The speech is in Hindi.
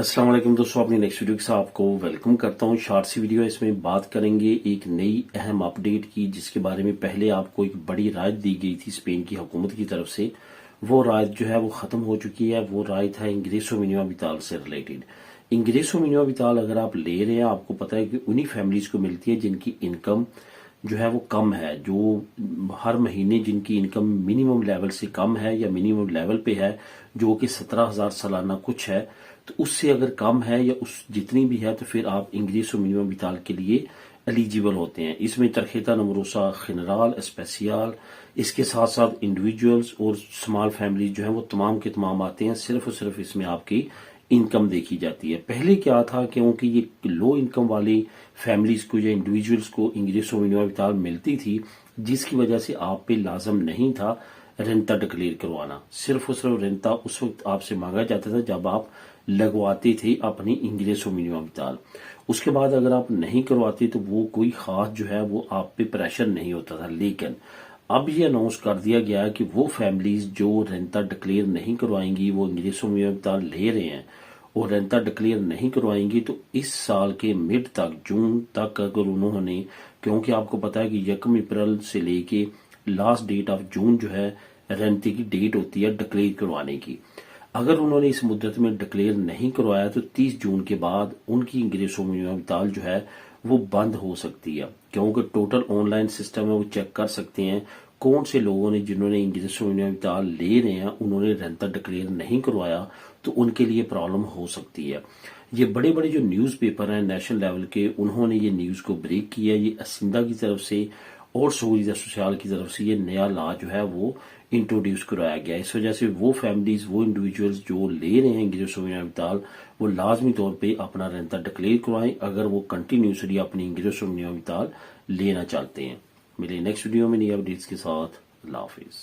अस्सलाम वालेकुम दोस्तों, अपनी नेक्स्ट वीडियो के साथ आपको वेलकम करता हूं। शॉर्ट सी वीडियो है, इसमें बात करेंगे एक नई अहम अपडेट की, जिसके बारे में पहले आपको एक बड़ी राय दी गई थी स्पेन की हुकूमत की तरफ से। वो राय जो है वो खत्म हो चुकी है। वो राय था इंग्रेसो मिनिमम विताल से रिलेटेड। इंग्रेसो मिनिमम विताल अगर आप ले रहे हैं, आपको पता है कि उन्हीं फैमिलीज को मिलती है जिनकी इनकम जो है वो कम है, जो हर महीने जिनकी इनकम मिनिमम लेवल से कम है या मिनिमम लेवल पे है, जो कि 17,000 सालाना कुछ है। तो उससे अगर कम है या उस जितनी भी है, तो फिर आप इंग्रेसो मिनिमम विताल के लिए एलिजिबल होते हैं। इसमें तरखेता नमरोसा, खनराल, स्पेसियल, इसके साथ साथ इंडिविजुअल्स और स्मॉल फैमिलीज जो है वो तमाम के तमाम आते हैं। सिर्फ और सिर्फ इसमें आपकी इनकम देखी जाती है। पहले क्या था, क्योंकि ये लो इनकम वाली फैमिलीज को या इंडिविजुअल्स को इंग्रेसो मिनिमम विताल मिलती थी, जिसकी वजह से आप पे लाजम नहीं था रेंता डिक्लेयर करवाना। सिर्फ और सिर्फ रेंता उस वक्त आपसे मांगा जाता था जब आप लगवाते थे अपनी इंग्रेसो मिनिमम विताल। उसके बाद अगर आप नहीं करवाते तो वो कोई खास जो है वो आप पे प्रेशर नहीं होता था। लेकिन अब ये अनाउंस कर दिया गया है कि वो फैमिलीज जो रेंता डिक्लेयर नहीं करवाएंगी, वो इंग्रेसो मिनिमम विताल ले रहे हैं और रेंता डिक्लेयर नहीं करवाएंगी, तो इस साल के मिड तक, जून तक अगर उन्होंने, क्योंकि आपको पता है कि 1 अप्रैल से लेके लास्ट डेट ऑफ जून जो है रेंटे की डेट होती है डिक्लेयर करवाने की। अगर उन्होंने इस मुद्दत में डिक्लेयर नहीं करवाया तो 30 जून के बाद उनकी इंग्रेसो मिनिमम विताल जो है वो बंद हो सकती है, क्योंकि टोटल ऑनलाइन सिस्टम है, वो चेक कर सकते हैं कौन से लोगों ने, जिन्होंने इंग्रेसो मिनिमम विताल ले रहे हैं, उन्होंने रेंता डिक्लेयर नहीं करवाया, तो उनके लिए प्रॉब्लम हो सकती है। ये बड़े बड़े जो न्यूज पेपर हैं नेशनल लेवल के, उन्होंने ये न्यूज को ब्रेक किया। ये असिंदा की तरफ से और सोलिदा सोशल की तरफ से ये नया लॉ जो है वो इंट्रोड्यूस कराया गया। इस वजह से वो फैमिलीज, वो इंडिविजुअल्स जो ले रहे हैं इंग्रेसो मिनिमम विताल, वो लाजमी तौर पे अपना रेंता डिक्लेयर करवाएं अगर वो कंटिन्यूसली अपनी इंग्रेसो मिनिमम विताल लेना चाहते हैं। मिले नेक्स्ट वीडियो में नई अपडेट्स के साथ। अल्लाह हाफिज।